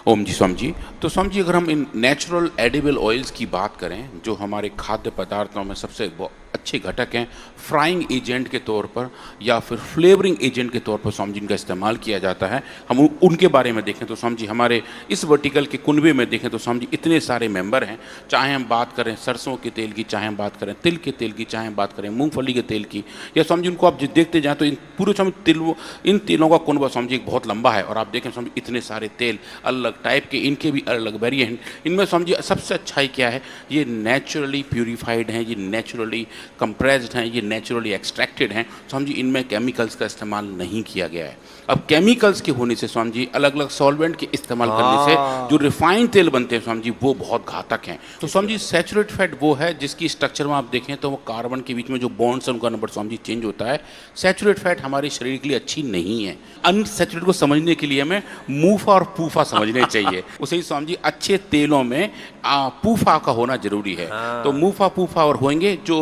ओम जी स्वामी जी। तो स्वामी जी, अगर हम इन नेचुरल एडिबल ऑयल्स की बात करें, जो हमारे खाद्य पदार्थों में सबसे अच्छे घटक हैं, फ्राइंग एजेंट के तौर पर या फिर फ्लेवरिंग एजेंट के तौर पर स्वामी जी इनका इस्तेमाल किया जाता है, हम उनके बारे में देखें तो स्वामी जी हमारे इस वर्टिकल के कुनबे में देखें तो स्वामी जी इतने सारे मेंबर हैं। चाहे हम बात करें सरसों के तेल की, चाहे हम बात करें तिल के तेल की, चाहे हम बात करें मूंगफली के तेल की, या स्वामी जी उनको आप देखते जाएँ तो इन पूरे स्वामी इन तेलों का कुनबा स्वामी जी एक बहुत लंबा है। और आप देखें स्वामी इतने सारे तेल अलग टाइप के, इनके भी अलग वेरिएंट। इनमें समझिए सबसे अच्छाई क्या है, ये नेचुरली प्यूरिफाइड हैं, ये नेचुरली कंप्रेस्ड हैं, ये नेचुरली एक्सट्रैक्टेड हैं। समझिए इनमें केमिकल्स का इस्तेमाल नहीं किया गया है। अब केमिकल्स के होने से स्वामी जी, अलग अलग सॉल्वेंट के इस्तेमाल करने से जो रिफाइंड तेल बनते हैं स्वामी जी, वो बहुत घातक हैं। तो स्वामी जी सैचुरेट फैट वो है जिसकी स्ट्रक्चर में आप देखें तो वो कार्बन के बीच में जो बॉन्ड्स हैं उनका नंबर स्वामी जी चेंज होता है। सैचुरेट फैट हमारे शरीर के लिए अच्छी नहीं है। अनसैचुरेट को समझने के लिए हमें मूफा और पूफा समझने चाहिए। उसे ही स्वामी जी अच्छे तेलों में पूफा का होना जरूरी है। तो मूफा पूफा और होंगे जो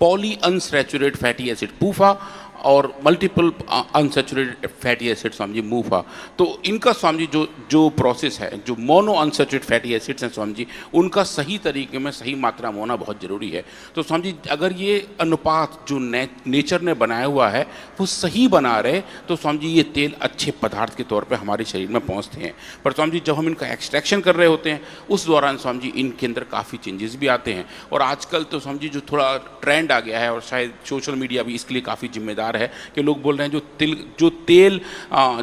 पॉली अनसैचुरेट फैटी एसिड पूफा और multiple unsaturated fatty acid Swami ji मूफा। तो इनका स्वामी जी जो प्रोसेस है, जो मोनो अनसैचुरेटेड फैटी एसिड्स हैं स्वामी जी, उनका सही तरीके में सही मात्रा में होना बहुत ज़रूरी है। तो स्वामी जी अगर ये अनुपात जो नेचर ने बनाया हुआ है वो सही बना रहे तो स्वामी जी ये तेल अच्छे पदार्थ के तौर पर हमारे शरीर में पहुँचते हैं। पर स्वामी जी जब हम इनका एक्सट्रैक्शन कर रहे होते हैं उस दौरान स्वामी जी इनके अंदर काफ़ी चेंजेस भी आते हैं। और आजकल तो स्वामी जी जो थोड़ा ट्रेंड आ गया है, और शायद सोशल मीडिया भी इसके लिए काफ़ी जिम्मेदार है कि लोग बोल रहे हैं जो तेल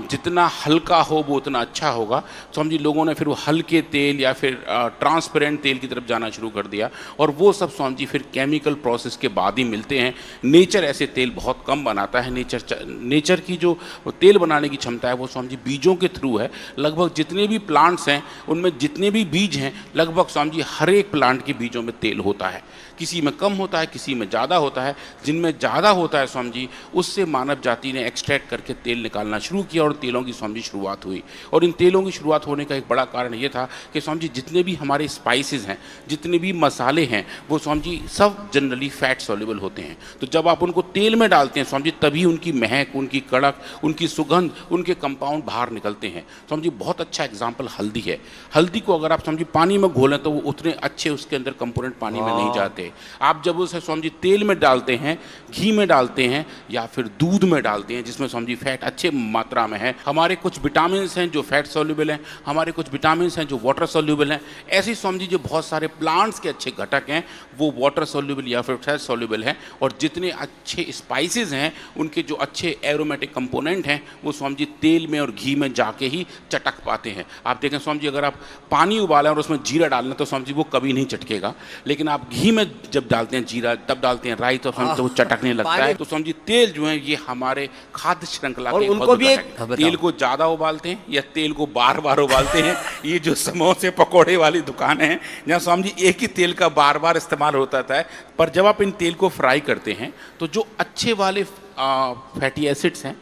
जितना हल्का हो वो उतना अच्छा होगा। तो हम जी लोगों ने फिर वो हल्के तेल या फिर ट्रांसपेरेंट तेल की तरफ जाना शुरू कर दिया, और वो सब स्वामी जी फिर केमिकल प्रोसेस के बाद ही मिलते हैं। नेचर ऐसे तेल बहुत कम बनाता है। नेचर की जो तेल बनाने की क्षमता है वो स्वामी जी बीजों के थ्रू है। लगभग जितने भी प्लांट्स हैं उनमें जितने भी बीज हैं, लगभग स्वामी जी हर एक प्लांट के बीजों में तेल होता है। किसी में कम होता है, किसी में ज़्यादा होता है। जिनमें ज़्यादा होता है स्वामी जी, उससे मानव जाति ने एक्सट्रैक्ट करके तेल निकालना शुरू किया और तेलों की स्वामी जी शुरुआत हुई। और इन तेलों की शुरुआत होने का एक बड़ा कारण ये था कि स्वामी जी जितने भी हमारे स्पाइसेस हैं, जितने भी मसाले हैं, वो स्वामी जी सब जनरली फैट सॉल्युबल होते हैं। तो जब आप उनको तेल में डालते हैं स्वामी जी, तभी उनकी महक, उनकी कड़क, उनकी सुगंध, उनके कंपाउंड बाहर निकलते हैं। स्वामी जी बहुत अच्छा एग्जाम्पल हल्दी है। हल्दी को अगर आप स्वामी जी पानी में घोलें तो वो उतने अच्छे उसके अंदर कंपोनेंट पानी में नहीं जाते। आप जब उसे स्वामी जी तेल में डालते हैं, घी में डालते हैं या फिर दूध में डालते हैं जिसमें स्वामी जी फैट अच्छे मात्रा में है, हमारे कुछ विटामिन हैं जो फैट सॉल्युबल हैं, हमारे कुछ विटामिन हैं जो वाटर सॉल्युबल हैं। ऐसे स्वामी जी जो बहुत सारे प्लांट्स के अच्छे घटक हैं वो वाटर सॉल्युबल या फिर फैट सॉल्युबल हैं। और जितने अच्छे स्पाइसेस हैं उनके जो अच्छे एरोमेटिक कंपोनेंट हैं वो स्वामी जी तेल में और घी में जाके ही चटक पाते हैं। आप देखें स्वामी जी अगर आप पानी उबालें और उसमें जीरा डालें तो स्वामी जी वो कभी नहीं चटकेगा, लेकिन आप घी में जब डालते हैं जीरा, तब डालते हैं राई, तो स्वामी तो वो चटकने लगता है। तो स्वामी जी तेल जो है ये हमारे खाद्य श्रृंखला के उनको भी तेल को ज़्यादा उबालते हैं या तेल को बार बार उबालते हैं। ये जो समोसे पकौड़े वाली दुकान है जहाँ स्वामी जी एक ही तेल का बार बार इस्तेमाल होता था, पर जब आप इन तेल को फ्राई करते हैं तो जो अच्छे वाले फैटी एसिड्स हैं,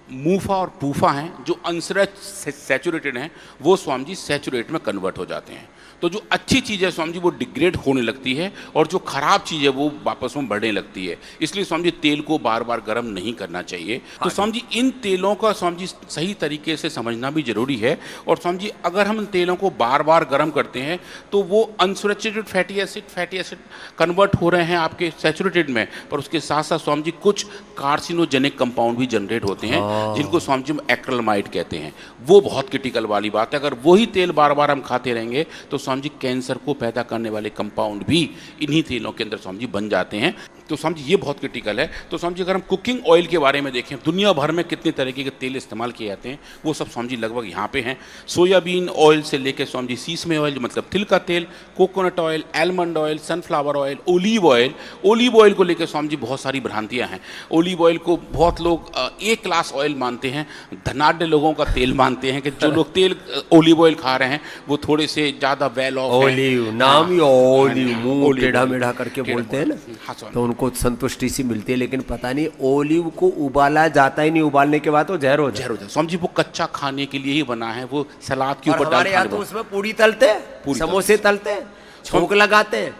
मूफा और पूफा हैं, जो अनसैचुरेटेड हैं, वो स्वामी जी सैचुरेट में कन्वर्ट हो जाते हैं। तो जो अच्छी चीज़ है स्वामी जी वो डिग्रेड होने लगती है और जो ख़राब चीज़ है वो वापस में बढ़ने लगती है। इसलिए स्वामी जी तेल को बार बार गर्म नहीं करना चाहिए। तो स्वामी जी इन तेलों का स्वामी जी सही तरीके से समझना भी ज़रूरी है। और स्वामी जी अगर हम इन तेलों को बार बार गर्म करते हैं तो वो अनसैचुरेटेड फैटी एसिड कन्वर्ट हो रहे हैं आपके सैचुरेटेड में, पर उसके साथ साथ स्वामी जी कुछ कार्सिनोजेनिक कंपाउंड भी जनरेट होते हैं जिनको स्वामी जी एक्रिलामाइड कहते हैं। वो बहुत क्रिटिकल वाली बात है। अगर वही तेल बार बार हम खाते रहेंगे तो स्वामी जी कैंसर को पैदा करने वाले कंपाउंड भी इन्हीं तेलों के अंदर स्वामी जी बन जाते हैं। तो स्वामी जी ये बहुत क्रिटिकल है। तो स्वामी जी अगर हम कुकिंग ऑयल के बारे में देखें, दुनिया भर में कितने तरीके के तेल इस्तेमाल किए जाते हैं वो सब स्वामी जी लगभग यहाँ पे हैं। सोयाबीन ऑयल से लेकर स्वामी जी सीसमे ऑयल मतलब तिल का तेल, coconut oil, almond oil, sunflower oil, olive oil. Olive oil को लेकर स्वामी जी बहुत सारी भ्रांतियाँ हैं। ओलिव ऑयल को बहुत लोग एक क्लास ऑयल मानते हैं, धनाढ़ लोगों का तेल मानते हैं कि जो लोग तेल ओलिव ऑयल खा रहे हैं वो थोड़े से ज़्यादा वेल ऑफ हैं। ओलिव नाम ही ओलिव, मुंह टेढ़ा मेढ़ा करके बोलते हैं ना, तो उनको संतुष्टि सी मिलती है। लेकिन पता नहीं ओलिव को उबाला जाता ही नहीं, उबालने के बाद तो जहर हो जाए। स्वामी जी वो कच्चा खाने के लिए ही बना है, वो सलाद के ऊपर हमारे यहाँ तो उसमें पूड़ी तलते हैं, समोसे तलते हैं, छोंक लगाते हैं।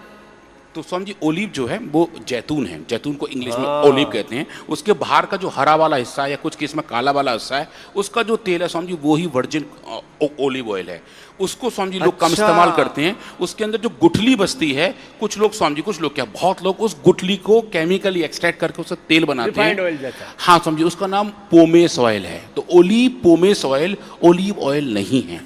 तो समझिए ओलिव जो है वो जैतून है, जैतून को इंग्लिश में ओलिव कहते हैं। उसके बाहर का जो हरा वाला हिस्सा है या कुछ केस में काला वाला हिस्सा है, उसका जो तेल है समझिए वो ही वर्जिन ओलिव ऑयल है। उसको समझिए लोग कम इस्तेमाल करते हैं। उसके अंदर जो गुठली बचती है, कुछ लोग समझिए, कुछ लोग क्या, बहुत लोग उस गुठली को केमिकली एक्सट्रैक्ट करके उससे तेल बनाते हैं। हाँ समझिए, उसका नाम पोमेस ऑयल है। तो olive pomace oil olive oil नहीं है,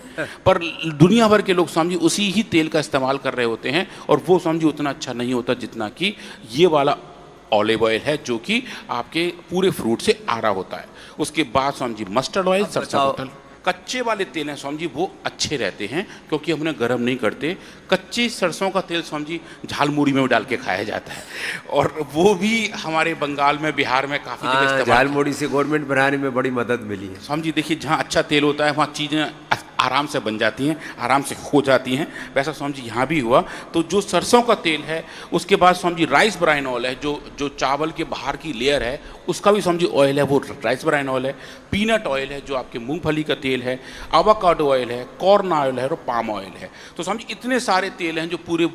पर दुनिया भर के लोग समझिए उसी ही तेल का इस्तेमाल कर रहे होते हैं, और वो समझिए उतना अच्छा नहीं होता जितना कि ये वाला ऑलिव ऑयल है, जो कि आपके पूरे फ्रूट से आ रहा होता है। उसके बाद समझिए मस्टर्ड ऑयल, सरसों का तेल। कच्चे वाले तेल हैं समझिए वो अच्छे रहते हैं, क्योंकि हम उन्हें गर्म नहीं करते। कच्ची सरसों का तेल समझिए झालमुड़ी में डाल के खाया जाता है, और वो भी हमारे बंगाल में, बिहार में काफ़ी जगह इस्तेमाल। झालमुड़ी से गवर्नमेंट बनाने में बड़ी मदद मिली है समझिए। देखिए जहाँ अच्छा तेल होता है वहाँ चीज़ें आराम से बन जाती हैं, आराम से हो जाती हैं। वैसा समझिए यहाँ भी हुआ। तो जो सरसों का तेल है, उसके बाद समझिए राइस ब्राइन ऑयल है, जो चावल के बाहर की लेयर है उसका भी समझिए ऑयल है, वो राइस ब्राइन ऑयल है। पीनट ऑयल है जो आपके मूंगफली का तेल है, आवाकाडो ऑयल है, कॉर्न ऑयल है और पाम ऑयल है। तो समझिए इतने सारे तेल हैं जो पूरे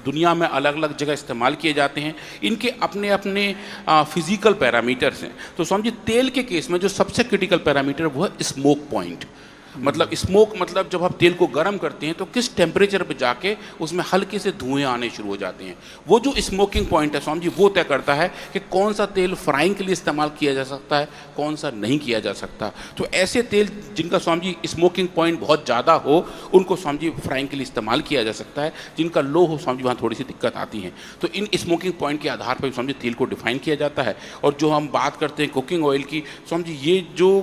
दुनिया में अलग अलग जगह इस्तेमाल किए जाते हैं। इनके अपने अपने फिजिकल पैरामीटर्स हैं। तो समझिए तेल के केस में जो सबसे क्रिटिकल पैरामीटर वो है स्मोक पॉइंट। मतलब स्मोक मतलब जब आप तेल को गर्म करते हैं तो किस टेम्परेचर पे जाके उसमें हल्के से धुएं आने शुरू हो जाते हैं। वो जो स्मोकिंग पॉइंट है समझिए वो तय करता है कि कौन सा तेल फ्राइंग के लिए इस्तेमाल किया जा सकता है, कौन सा नहीं किया जा सकता। तो ऐसे तेल जिनका समझिए स्मोकिंग पॉइंट बहुत ज़्यादा हो, उनको समझिए फ्राइंग के लिए इस्तेमाल किया जा सकता है। जिनका लो हो समझिए वहाँ थोड़ी सी दिक्कत आती है। तो इन स्मोकिंग पॉइंट के आधार पर समझिए तेल को डिफाइन किया जाता है। और जो हम बात करते हैं कुकिंग ऑयल की, समझिए ये जो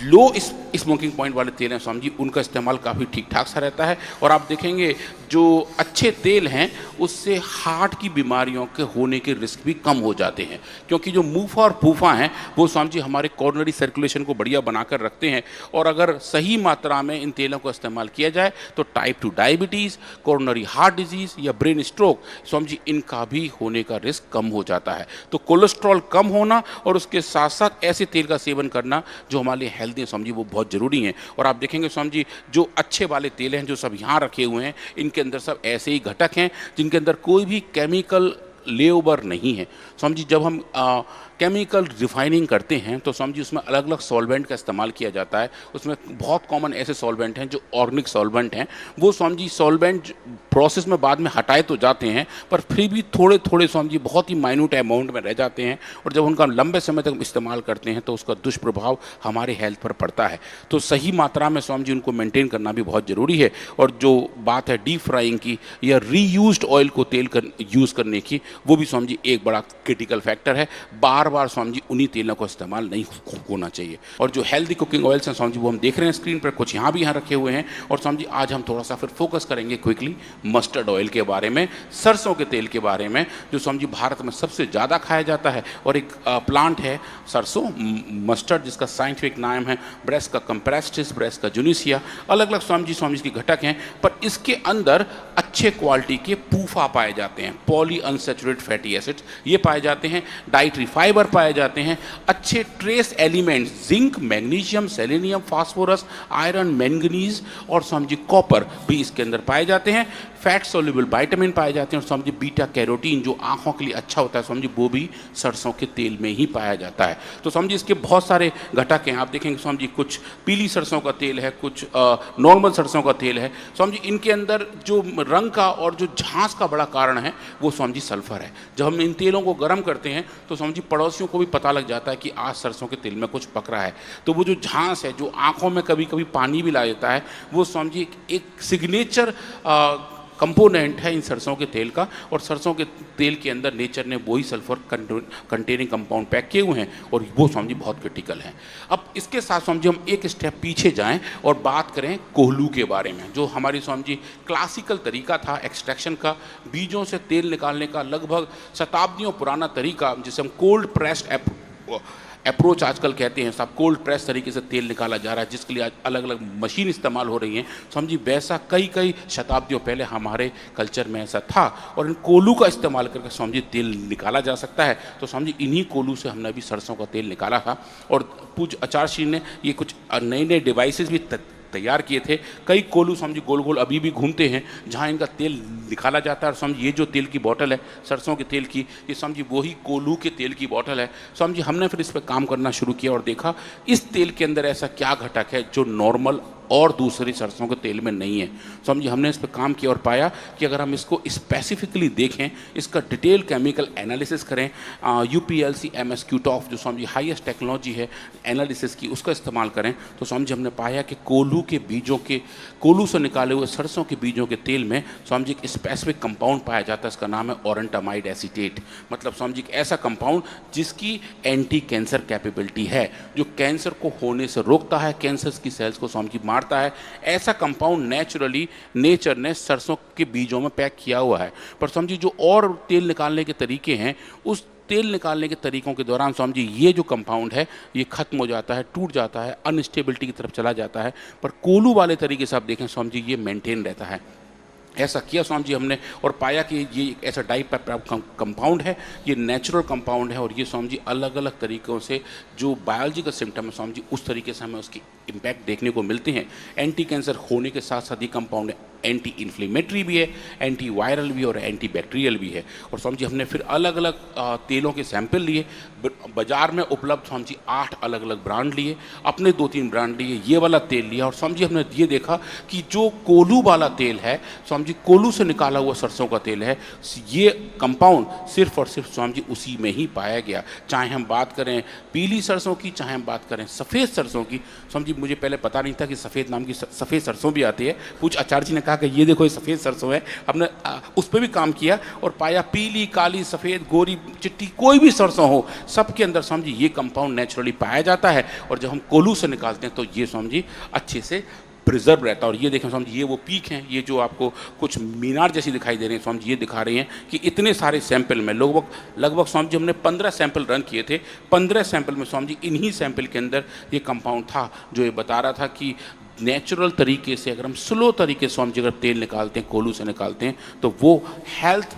लो स्मोकिंग पॉइंट वाले तेल हैं समझिए उनका इस्तेमाल काफ़ी ठीक ठाक सा रहता है। और आप देखेंगे जो अच्छे तेल हैं उससे हार्ट की बीमारियों के होने के रिस्क भी कम हो जाते हैं, क्योंकि जो मूफा और फूफा हैं वो समझिए हमारे कॉर्नरी सर्कुलेशन को बढ़िया बनाकर रखते हैं। और अगर सही मात्रा में इन तेलों का इस्तेमाल किया जाए तो type 2 diabetes, coronary heart disease या ब्रेन स्ट्रोक समझिए इनका भी होने का रिस्क कम हो जाता है। तो कोलेस्ट्रॉल कम होना और उसके साथ साथ ऐसे तेल का सेवन करना जो हमारे लिए हेल्दी समझिए वो बहुत ज़रूरी है। और आप देखेंगे समझिए जो अच्छे वाले तेल हैं जो सब यहाँ रखे हुए हैं, इनके अंदर सब ऐसे ही घटक हैं जिनके अंदर कोई भी केमिकल लेओवर नहीं है। समझिए जब हम केमिकल रिफाइनिंग करते हैं तो समझिए उसमें अलग अलग सॉल्वेंट का इस्तेमाल किया जाता है। उसमें बहुत कॉमन ऐसे सॉल्वेंट हैं जो ऑर्गेनिक सॉल्वेंट हैं। वो समझिए सॉल्वेंट प्रोसेस में बाद में हटाए तो जाते हैं, पर फिर भी थोड़े थोड़े समझिए बहुत ही माइन्यूट अमाउंट में रह जाते हैं। और जब उनका लंबे समय तक इस्तेमाल करते हैं तो उसका दुष्प्रभाव हमारे हेल्थ पर पड़ता है। तो सही मात्रा में समझिए उनको मेंटेन करना भी बहुत ज़रूरी है। और जो बात है डीप फ्राइंग की या रीयूज्ड ऑयल को तेल यूज़ करने की, वो भी समझिए एक बड़ा क्रिटिकल फैक्टर है। बार समझिए उन्हीं तेलों का इस्तेमाल नहीं होना चाहिए। और जो हेल्दी कुकिंग ऑयल्स हैं समझिए वो हम देख रहे हैं स्क्रीन पर, कुछ यहाँ भी यहाँ रखे हुए हैं। और समझिए आज हम थोड़ा सा फिर फोकस करेंगे क्विकली मस्टर्ड ऑयल के बारे में, सरसों के तेल के बारे में, जो समझिए भारत में सबसे ज़्यादा खाया जाता है। और एक प्लांट है सरसों मस्टर्ड जिसका साइंटिफिक नाम है ब्रेस्का कंप्रेस्टिस, ब्रेस्का जुनिसिया। अलग अलग समझिए के घटक हैं, पर इसके अंदर अच्छे क्वालिटी के पूफा पाए जाते हैं, पॉली अनसैचुरेटेड फैटी एसिड्स ये पाए जाते हैं, डाइटरी फाइबर पाए जाते हैं, अच्छे trace elements zinc, magnesium, selenium, phosphorus, iron, manganese और समझिए कॉपर भी इसके अंदर पाए जाते हैं। फैट सोल्यूबल विटामिन पाए जाते हैं और समझिए बीटा कैरोटीन जो आंखों के लिए अच्छा होता है समझिए वो भी सरसों के तेल में ही पाया जाता है। तो समझिए इसके बहुत सारे घटक हैं। आप देखेंगे समझिए कुछ पीली सरसों का तेल है, कुछ नॉर्मल सरसों का तेल है। समझिए इनके अंदर जो रंग का और जो झांस का बड़ा कारण है वो समझिए सल्फर है। जब हम इन तेलों को गर्म करते हैं तो समझिए पड़ोसियों को भी पता लग जाता है कि आज सरसों के तेल में कुछ पक रहा है। तो वो जो झांस है जो आंखों में कभी कभी पानी भी ला देता है, वो समझिए एक सिग्नेचर कंपोनेंट है इन सरसों के तेल का। और सरसों के तेल के अंदर नेचर ने वही सल्फर कंटेनिंग कंपाउंड पैक किए हुए हैं और वो समझिए बहुत क्रिटिकल है। अब इसके साथ समझिए हम एक स्टेप पीछे जाएं और बात करें कोहलू के बारे में, जो हमारी समझिए क्लासिकल तरीका था एक्सट्रैक्शन का, बीजों से तेल निकालने का लगभग शताब्दियों पुराना तरीका, जिसे हम कोल्ड प्रेस्ड अप्रोच आजकल कहते हैं। सब कोल्ड प्रेस तरीके से तेल निकाला जा रहा है, जिसके लिए आज अलग अलग मशीन इस्तेमाल हो रही हैं। समझिए वैसा कई शताब्दियों पहले हमारे कल्चर में ऐसा था और इन कोलू का इस्तेमाल करके समझिए तेल निकाला जा सकता है। तो समझिए इन्हीं कोलू से हमने भी सरसों का तेल निकाला था। और पूज्य आचार्य श्री ने ये कुछ नए नए डिवाइसेस भी तैयार किए थे। कई कोल्हू समझिए गोल गोल अभी भी घूमते हैं जहाँ इनका तेल निकाला जाता है। और समझिए ये जो तेल की बोतल है सरसों के तेल की, ये समझिए वही कोल्हू के तेल की बोतल है। समझिए हमने फिर इस पर काम करना शुरू किया और देखा इस तेल के अंदर ऐसा क्या घटक है जो नॉर्मल और दूसरी सरसों के तेल में नहीं है। समझिए हमने इस पर काम किया और पाया कि अगर हम इसको स्पेसिफिकली देखें, इसका डिटेल केमिकल एनालिसिस करें, UPLC MS क्यूटॉफ जो समझिए हाईएस्ट टेक्नोलॉजी है एनालिसिस की, उसका इस्तेमाल करें, तो समझिए हमने पाया कि कोल्हू से निकाले हुए सरसों के बीजों के तेल में समझिए एक स्पेसिफिक कंपाउंड पाया जाता है। इसका नाम है ऑरेंटामाइड एसीटेट। मतलब समझिए एक ऐसा कंपाउंड जिसकी एंटी कैंसर कैपेबिलिटी है, जो कैंसर को होने से रोकता है, कैंसर की सेल्स को समझिए मारता है। ऐसा कंपाउंड नेचर ने सरसों के बीजों में पैक किया हुआ है। पर समझिए जो और तेल निकालने के तरीके हैं, उस तेल निकालने के तरीकों के दौरान समझिए ये जो कंपाउंड है ये खत्म हो जाता है, टूट जाता है, अनस्टेबिलिटी की तरफ चला जाता है। पर कोल्हू वाले तरीके से आप देखें समझिए ये मेंटेन रहता है। ऐसा किया समझिए हमने और पाया कि ये एक ऐसा कंपाउंड है, ये नेचुरल कंपाउंड है और ये समझिए अलग अलग तरीक़ों से जो बायोलॉजिकल सिम्टम है समझिए उस तरीके से हमें उसकी इम्पैक्ट देखने को मिलते हैं। एंटी कैंसर होने के साथ साथ ये कंपाउंड एंटी इन्फ्लेमेटरी भी है, एंटी वायरल भी और एंटी बैक्टीरियल भी है। और समझिए हमने फिर अलग अलग तेलों के सैंपल लिए, बाज़ार में उपलब्ध समझिए 8 अलग अलग ब्रांड लिए, अपने 2-3 ब्रांड लिए, ये वाला तेल लिया और समझिए हमने ये देखा कि जो कोल्हू वाला तेल है समझिए कोल्हू से निकाला हुआ सरसों का तेल है, ये कंपाउंड सिर्फ और सिर्फ समझिए उसी में ही पाया गया। चाहे हम बात करें पीली सरसों की, चाहे हम बात करें सफ़ेद सरसों की। समझिए मुझे पहले पता नहीं था कि सफ़ेद नाम की सफ़ेद सरसों भी आती है। कुछ आचार्य जी ने कहा कि ये देखो ये सफ़ेद सरसों है। हमने उस पर भी काम किया और पाया पीली, काली, सफ़ेद, गोरी, चिट्टी कोई भी सरसों हो, सबके अंदर समझिए ये कंपाउंड नेचुरली पाया जाता है। और जब हम कोल्हू से निकालते हैं तो ये समझिए अच्छे से प्रिजर्व रहता है। और ये देखें समझिए ये वो पीक हैं, ये जो आपको कुछ मीनार जैसी दिखाई दे रही हैं समझिए ये दिखा रही हैं कि इतने सारे सैंपल में लगभग समझिए हमने 15 सैंपल रन किए थे। 15 सैंपल में समझिए इन्हीं सैंपल के अंदर ये कंपाउंड था जो ये बता रहा था कि नेचुरल तरीके से अगर हम स्लो तरीके से समझिए अगर तेल निकालते हैं, कोल्हू से निकालते हैं, तो वो हेल्थ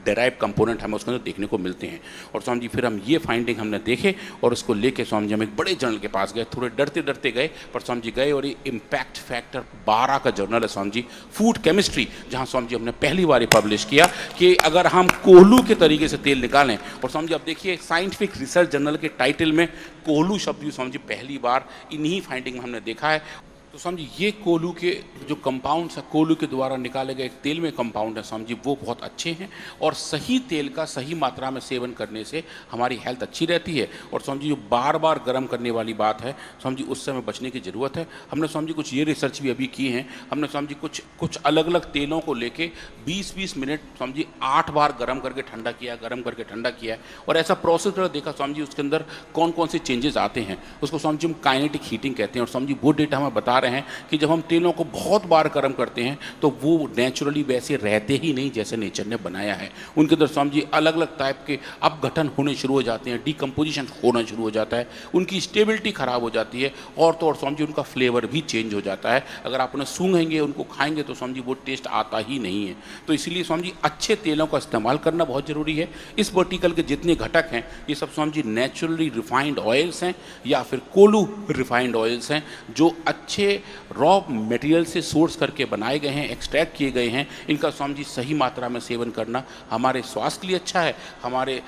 डेराइव कंपोनेंट हमें उसके अंदर देखने को मिलते हैं। और समझिए फिर हम ये फाइंडिंग हमने देखे और उसको लेके समझिए हम एक बड़े जर्नल के पास गए, थोड़े डरते डरते गए पर समझिए गए और ये इम्पैक्ट फैक्टर 12 का जर्नल है समझिए फूड केमिस्ट्री, जहाँ समझिए हमने पहली बार पब्लिश किया कि अगर हम कोल्हू के तरीके से तेल निकालें। और समझिए अब देखिए साइंटिफिक रिसर्च जर्नल के टाइटल में कोल्हू शब्द समझिए पहली बार इन्हीं फाइंडिंग में हमने देखा है। तो समझिए ये कोल्हू के जो कंपाउंड्स है, कोल्हू के द्वारा निकाले गए तेल में कंपाउंड है समझिए वो बहुत अच्छे हैं और सही तेल का सही मात्रा में सेवन करने से हमारी हेल्थ अच्छी रहती है। और समझिए जो बार बार गर्म करने वाली बात है समझिए उससे हमें बचने की ज़रूरत है। हमने समझिए कुछ ये रिसर्च भी अभी की हैं, हमने समझिए कुछ अलग अलग तेलों को लेके 20-20 मिनट समझिए 8 बार गर्म करके ठंडा किया, गर्म करके ठंडा किया है और ऐसा प्रोसेस कर देखा समझिए उसके अंदर कौन कौन से चेंजेस आते हैं। उसको समझिए हम काइनेटिक हीटिंग कहते हैं। और समझिए वो डेटा हमें बता रहे हैं कि जब हम तेलों को बहुत बार गर्म करते हैं तो वो नेचुरली वैसे रहते ही नहीं जैसे नेचर ने बनाया है। उनके अंदर समझिए अलग अलग टाइप के अपघटन होने शुरू हो जाते हैं, डिकम्पोजिशन होना शुरू हो जाता है, उनकी स्टेबिलिटी खराब हो जाती है और तो और समझिए उनका फ्लेवर भी चेंज हो जाता है। अगर आप उन्हें सूंघेंगे, उनको खाएंगे तो समझिए वो टेस्ट आता ही नहीं है। तो इसीलिए समझिए अच्छे तेलों का इस्तेमाल करना बहुत ज़रूरी है। इस वर्टिकल के जितने घटक हैं ये सब समझिए नेचुरली रिफाइंड ऑयल्स हैं या फिर कोल्हू रिफाइंड ऑयल्स हैं जो अच्छे रॉ मटेरियल से सोर्स करके बनाए गए हैं, एक्सट्रैक्ट किए गए हैं। इनका समझिए सही मात्रा में सेवन करना हमारे स्वास्थ्य के लिए अच्छा है, हमारे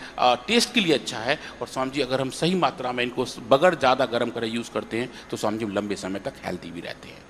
टेस्ट के लिए अच्छा है। और समझिए अगर हम सही मात्रा में इनको बगैर ज़्यादा गर्म करे यूज़ करते हैं तो समझिए लंबे समय तक हेल्दी भी रहते हैं।